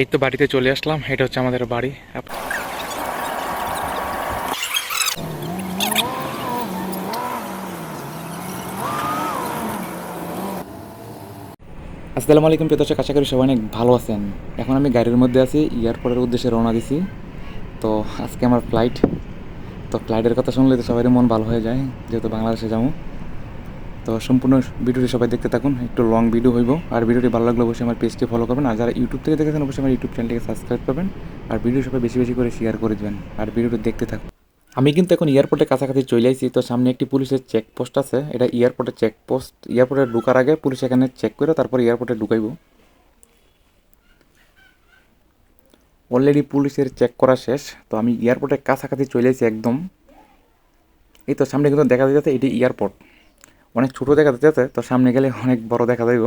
এই তো বাড়িতে চলে আসলাম, এটা হচ্ছে আমাদের বাড়ি। আসসালামু আলাইকুম প্রিয় দর্শক, আশা করি সবাই অনেক ভালো আছেন। এখন আমি গাড়ির মধ্যে আছি, এয়ারপোর্টের উদ্দেশ্যে রওনা দিছি। তো আজকে আমার ফ্লাইট। তো ফ্লাইটের কথা শুনলে তো সবারই মন ভালো হয়ে যায়, যেহেতু বাংলাদেশে যাবো। তো সম্পূর্ণ ভিডিওটি সবাই দেখতে থাকুন, একটু লং ভিডিও হইব। আর ভিডিওটি ভালো লাগলে অবশ্যই আমার পেজটি ফলো করবেন, আর যারা ইউটিউব থেকে দেখেছেন অবশ্যই আমার ইউটিউব চ্যানেলটিকে সাবস্ক্রাইব করবেন। আর ভিডিও সবাই বেশি বেশি করে শেয়ার করে দেবেন, আর ভিডিওটি দেখতে থাকুন। আমি কিন্তু এখন এয়ারপোর্টের কাছাকাছি চলে আসছি। তো সামনে একটি পুলিশের চেকপোস্ট আছে, এটা এয়ারপোর্টের চেকপোস্ট। এয়ারপোর্টে ঢোকার আগে পুলিশ এখানে চেক করে তারপর এয়ারপোর্টে ঢুকাইব। অলরেডি পুলিশের চেক করা শেষ। তো আমি এয়ারপোর্টের কাছাকাছি চলে এসেছি একদম। এই তো সামনে কিন্তু দেখা যাচ্ছে এটি এয়ারপোর্ট, অনেক ছোটো দেখা যাচ্ছে। তো সামনে গেলে অনেক বড় দেখা যাইব।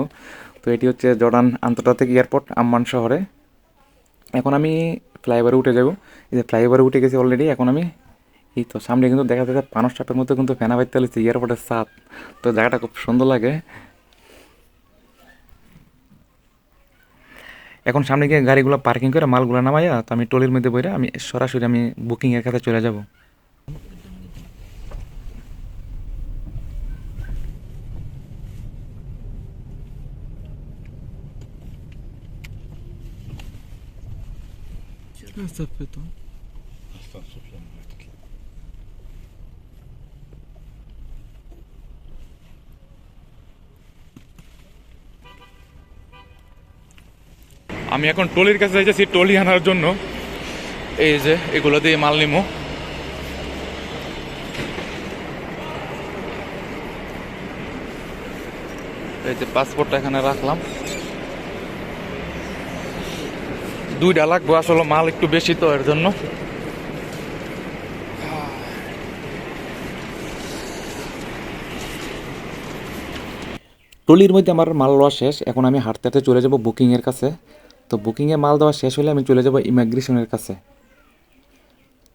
তো এটি হচ্ছে জর্ডান আন্তর্জাতিক এয়ারপোর্ট আম্মান শহরে। এখন আমি ফ্লাইওভারে উঠে যাব। এই যে ফ্লাইওভারে উঠে গেছি অলরেডি। এখন আমি এই তো সামনে কিন্তু দেখা যাচ্ছে পানস টাপের মধ্যে কিন্তু ফেনা বাইতে চলেছে এয়ারপোর্টের ছাদ। তো জায়গাটা খুব সুন্দর লাগে। এখন সামনে গিয়ে গাড়িগুলো পার্কিং করে মালগুলো নামাইয়া তো আমি টলির মধ্যে বইরা আমি সরাসরি আমি বুকিংয়ের খাতে চলে যাব। Ça fait toi. আমি এখন টলির কাছে যাইতেছি টলি আনার জন্য। এই যে এগুলো দিয়ে মাল নিমো। এই যে পাসপোর্টটা এখানে রাখলাম। 2টা লাগবে, আসলে মাল একটু বেশি তো এর জন্য। ট্রলির মধ্যে আমার মাল লওয়া শেষ। এখন আমি হাঁটতে হাঁটতে চলে যাব বুকিংয়ের কাছে। তো বুকিংয়ে মাল দেওয়া শেষ হলে আমি চলে যাব ইমিগ্রেশনের কাছে।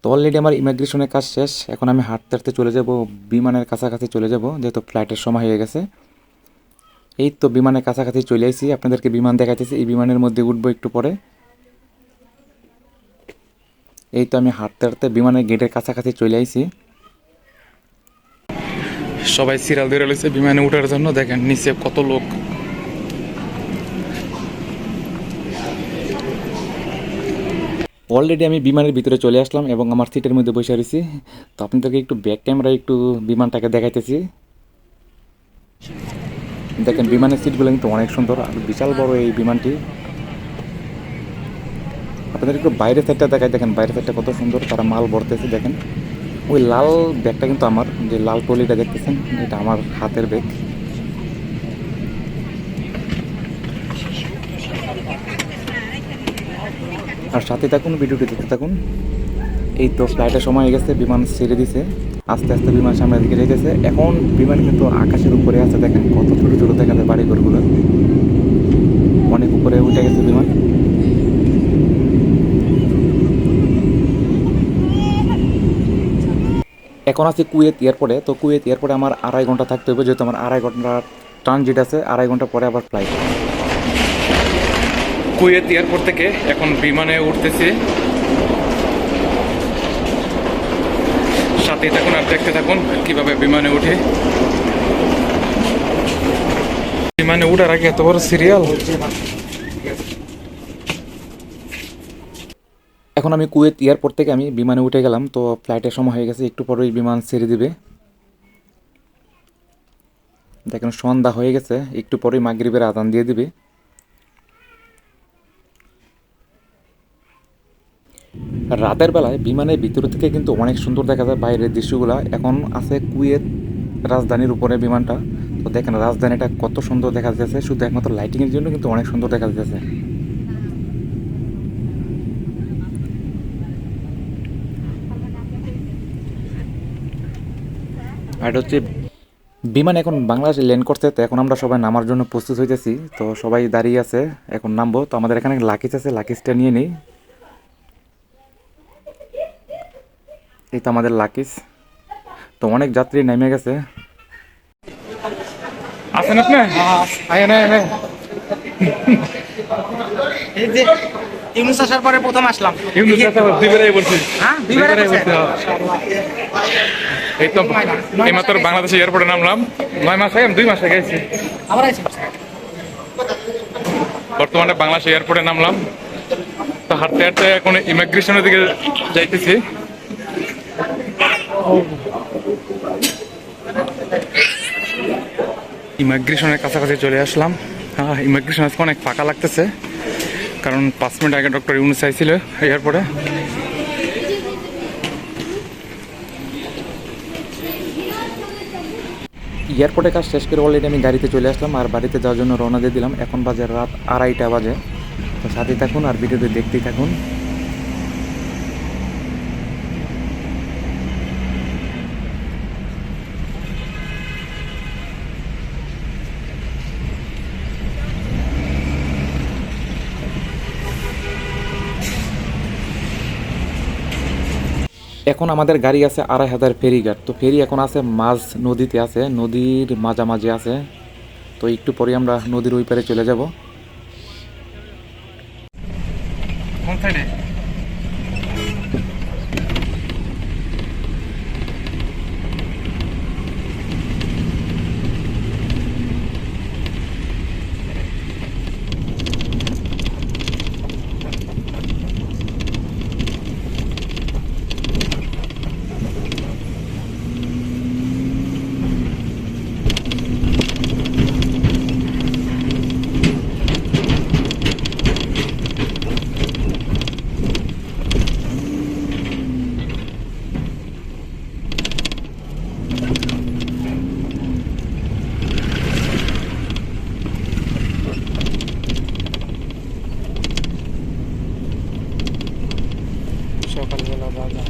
তো অলরেডি আমার ইমিগ্রেশনের কাজ শেষ। এখন আমি হাঁটতে হাঁটতে চলে যাব বিমানের কাছাকাছি চলে যাব, যেহেতু ফ্লাইটের সময় হয়ে গেছে। এই তো বিমানের কাছাকাছি চলে আসি, আপনাদেরকে বিমান দেখাইতেছি। এই বিমানের মধ্যে উঠবো একটু পরে। এই তো আমি হাঁটতে হাঁটতে বিমানের গেটের কাছাকাছি চলে আইছি। সবাই সিরিয়াল ধরে রয়েছে বিমানে ওঠার জন্য। দেখেন নিচে কত লোক। অলরেডি আমি বিমানের ভিতরে চলে আসলাম এবং আমার সিটের মধ্যে বসে রয়েছি। তো আপনাদেরকে একটু ব্যাক ক্যামেরায় একটু বিমানটাকে দেখাইতেছি। দেখেন বিমানের সিটগুলো কিন্তু অনেক সুন্দর আর বিশাল বড় এই বিমানটি। আপনাদের একটু বাইরের সাইডটা দেখাই, দেখেন বাইরের সাইডটা কত সুন্দর, তারা মাল ভরতেছে। দেখেন ওই লাল ব্যাগটা কিন্তু আমার, যে লাল ট্রলিটা দেখতেছেন এটা আমার হাতের ব্যাগ। আর সাথে থাকুন, ভিডিওটি দেখতে থাকুন। এই তো ফ্লাইটের সময় হয়ে গেছে, বিমান ছেড়ে দিছে। আস্তে আস্তে বিমান সামনের দিকে যাইতেছে। এখন বিমান কিন্তু আকাশের উপরে আছে, দেখেন কত ছোটো ছোটো দেখা যায় বাড়িঘরগুলো। অনেক উপরে উঠে গেছে বিমান। এখন আছি কুয়েত এয়ারপোর্টে। তো কুয়েত এয়ারপোর্টে আমার 2.5 ঘন্টা থাকতে হবে, যেহেতু আমার 2.5 ঘন্টা ট্রানজিট আছে। 2.5 ঘন্টা পরে আবার ফ্লাইট। কুয়েত এয়ারপোর্ট থেকে এখন বিমানে উঠতেছি। সাথে থাকুন আর দেখতে থাকুন কিভাবে বিমানে উঠে। বিমানে উঠার আগে এত বড় সিরিয়াল। এখন আমি কুয়েত এয়ারপোর্ট থেকে আমি বিমানে উঠে গেলাম। তো ফ্লাইটের সময় হয়ে গেছে, একটু পরেই বিমান ছেড়ে দিবে। দেখেন সন্ধ্যা হয়ে গেছে, একটু পরেই মাগরিবের আজান দিয়ে দিবে। রাতের বেলায় বিমানের ভিতর থেকে কিন্তু অনেক সুন্দর দেখা যায় বাইরের দৃশ্যগুলো। এখন আছে কুয়েত রাজধানীর উপরে বিমানটা। তো দেখেন রাজধানীটা কত সুন্দর দেখা যাচ্ছে, শুধু একমাত্র লাইটিংয়ের জন্য কিন্তু অনেক সুন্দর দেখা যাচ্ছে। আর এটা হচ্ছে বিমান এখন বাংলাদেশে ল্যান্ড করছে। তো এখন আমরা সবাই নামার জন্য প্রস্তুত হইতেছি। তো সবাই দাঁড়িয়ে আছে, এখন নামবো। তো আমাদের এখানে লাকিজ আছে, লাকিজটা নিয়ে নিই। এই তো আমাদের লাকিজ। তো অনেক যাত্রী নেমে গেছে। আছেন আপনি? আয় না। এই যে ইউনুস আসার পরে প্রথম আসলাম। দুইবারই বলছি। হ্যাঁ, দুইবারে দুইবারই বলছে। বলছি, এই তো এইমাত্র বাংলাদেশে এয়ারপোর্টে নামলাম। 9 মাস আগে, 2 মাস আগে গেছি। আবার আইছি। বর্তমানে বাংলাদেশ এয়ারপোর্টে নামলাম। তো হাঁটতে হাঁটতে এখন ইমিগ্রেশনের দিকে যাইতেছি। ইমিগ্রেশনের কাছাকাছি চলে আসলাম। ইমিগ্রেশন আজকে অনেক ফাঁকা লাগতেছে, কারণ 5 মিনিট আগে ডক্টর ইউনুস আইছিল এয়ারপোর্টে। এয়ারপোর্টে কাজ শেষ করে অলরেডি আমি গাড়িতে চলে আসলাম আর বাড়িতে যাওয়ার জন্য রওনা দিয়ে দিলাম। এখন বাজে রাত 2:30 বাজে। তো সাথেই থাকুন আর ভিডিওতে দেখতেই থাকুন। এখন আমাদের গাড়ি আছে 2,500 ফেরিঘাট। তো ফেরি এখন আছে মাঝ নদীতে আছে, নদীর মাঝামাঝি আছে। তো একটু পরে আমরা নদীর ওই পারে চলে যাব। কোন সাইডে? সকালবেলা বাজার।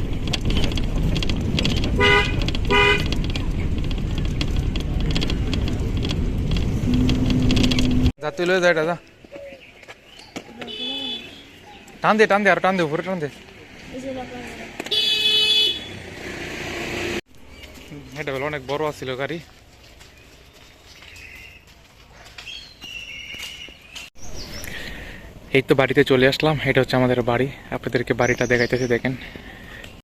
যা তুই লয়ে যা, এটা যা। টান দে, টান দে, আর টান দে, উপরে টান দে। এটা হলো অনেক বড় আছিল গাড়ি। এই তো বাড়িতে চলে আসলাম। এটা হচ্ছে আমাদের বাড়ি। আপনাদেরকে বাড়িটা দেখাইতেছি, দেখেন।